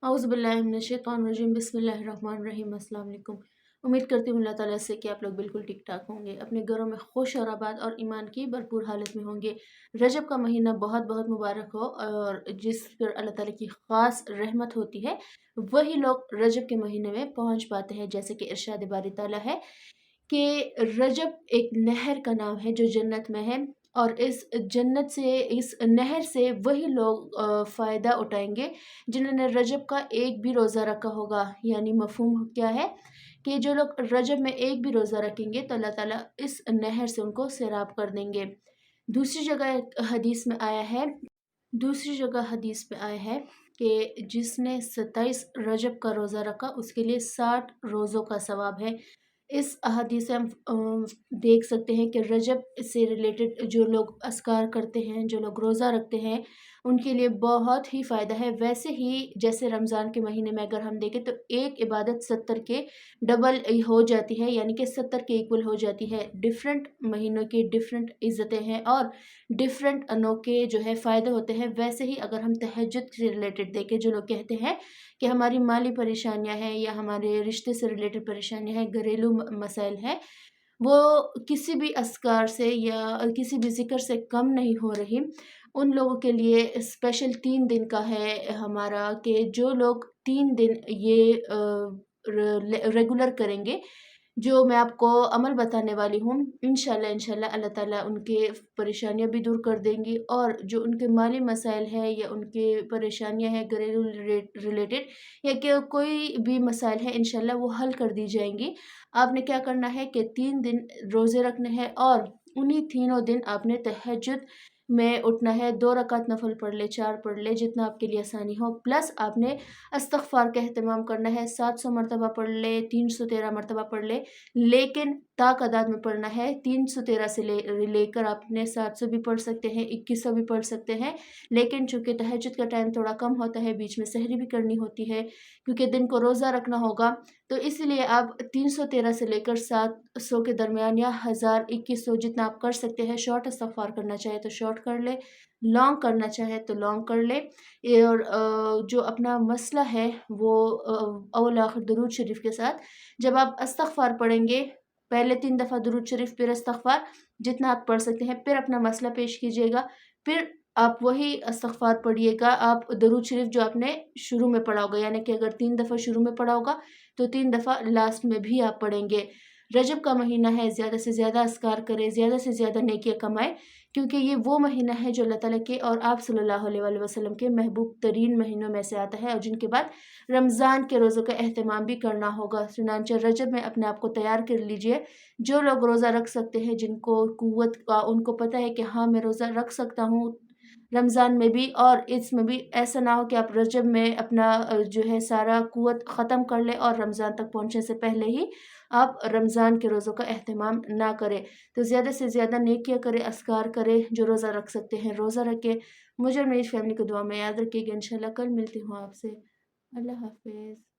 औज़ुबिल्लाहिमिनश्शैतानिर्रजीम बिस्मिल्लाहिर्रहमानिर्रहीम। अस्सलाम वालेकुम। उम्मीद करती हूँ अल्लाह ताला से कि आप लोग बिल्कुल ठीक ठाक होंगे, अपने घरों में खुश और आबाद और ईमान की भरपूर हालत में होंगे। रजब का महीना बहुत बहुत मुबारक हो, और जिस पर अल्लाह ताला की ख़ास रहमत होती है वही लोग रजब के महीने में पहुँच पाते हैं। जैसे कि इरशाद बारी ताला है कि रजब एक नहर का नाम है जो जन्नत में है, और इस जन्नत से, इस नहर से वही लोग फ़ायदा उठाएंगे जिन्होंने रजब का एक भी रोज़ा रखा होगा। यानी मफ़हूम क्या है कि जो लोग रजब में एक भी रोज़ा रखेंगे तो अल्लाह ताला इस नहर से उनको सैराब कर देंगे। दूसरी जगह हदीस में आया है दूसरी जगह हदीस में आया है कि जिसने 27 रजब का रोज़ा रखा उसके लिए 60 रोज़ों का सवाब है। इस हदीस से हम देख सकते हैं कि रजब से रिलेटेड जो लोग अस्कार करते हैं, जो लोग रोज़ा रखते हैं, उनके लिए बहुत ही फ़ायदा है। वैसे ही जैसे रमज़ान के महीने में अगर हम देखें तो एक इबादत 70 के डबल हो जाती है, यानी कि 70 के इक्वल हो जाती है। डिफरेंट महीनों की डिफरेंट इज़्ज़तें हैं और डिफरेंट अनोखे जो है फ़ायदे होते हैं। वैसे ही अगर हम तहज्जुद से रिलेटेड देखें, जो लोग कहते हैं कि हमारी माली परेशानियां हैं या हमारे रिश्ते से रिलेटेड परेशानियां हैं, घरेलू मसाइल हैं, वो किसी भी अस्कार से या किसी भी ज़िक्र से कम नहीं हो रही। उन लोगों के लिए स्पेशल 3 दिन का है हमारा, कि जो लोग 3 दिन ये रेगुलर करेंगे, जो मैं आपको अमल बताने वाली हूँ, इंशाल्लाह इंशाल्लाह अल्लाह ताला उनके परेशानियाँ भी दूर कर देंगी, और जो उनके माली मसाइल है या उनके परेशानियाँ हैं घरेलू रिलेटेड या कि कोई भी मसाइल है, इंशाल्लाह वो हल कर दी जाएंगी। आपने क्या करना है कि 3 दिन रोज़े रखने हैं, और उन्हीं तीनों दिन आपने तहज्जुद में उठना है। 2 रकात नफल पढ़ ले, 4 पढ़ ले, जितना आपके लिए आसानी हो। प्लस आपने इस्तग़फ़ार का एहतमाम करना है। 700 मरतबा पढ़ ले, 313 मरतबा पढ़ ले, लेकिन तादाद में पढ़ना है। 313 से लेकर आपने 700 भी पढ़ सकते हैं, 2100 भी पढ़ सकते हैं। लेकिन चूँकि तहज्जुद का टाइम थोड़ा कम होता है, बीच में सहरी भी करनी होती है, क्योंकि दिन को रोज़ा रखना होगा, तो इसलिए आप 313 से लेकर 700 के दरमियान या 1000 2100 जितना आप कर सकते हैं। शॉर्ट इस्तग़फ़ार करना चाहे तो शॉर्ट कर ले, लॉन्ग करना चाहे तो लॉन्ग कर ले। ये और जो अपना मसला है वो अव्वल आखिर दुरूद शरीफ के साथ जब आप इस्तग़फ़ार पढ़ेंगे, पहले 3 दफ़ा दुरूद शरीफ फिर इस्तग़फ़ार, जितना आप पढ़ सकते हैं, फिर अपना मसला पेश कीजिएगा, फिर आप वही इस्तग़फ़ार पढ़िएगा। आप दुरूद शरीफ जो आपने शुरू में पढ़ा होगा, यानी कि अगर 3 दफ़ा शुरू में पढ़ा होगा तो 3 दफ़ा लास्ट में भी आप पढ़ेंगे। रजब का महीना है, ज़्यादा से ज़्यादा अस्कार करें, ज़्यादा से ज़्यादा नेकियां कमाएं, क्योंकि ये वो महीना है जो अल्लाह ताला के और आप सल्लल्लाहु अलैहि वसल्लम के महबूब तरीन महीनों में से आता है, और जिनके बाद रमज़ान के रोज़ों का एहतमाम भी करना होगा। चुनांचे रजब में अपने आप को तैयार कर लीजिए। जो लोग रोज़ा रख सकते हैं, जिनको कुव्वत का, उनको पता है कि हाँ मैं रोज़ा रख सकता हूँ रमज़ान में भी और इसमें भी, ऐसा ना हो कि आप रजब में अपना जो है सारा कुव्वत ख़त्म कर लें और रमज़ान तक पहुँचने से पहले ही आप रमज़ान के रोज़ों का एहतमाम ना करें। तो ज़्यादा से ज़्यादा नेकियां करें, अस्कार करें, जो रोज़ा रख सकते हैं रोज़ा रखें। मुझे और मेरी फैमिली को दुआ में याद रखिएगा। इंशाल्लाह कल मिलती हूँ आपसे। अल्लाह हाफ़िज़।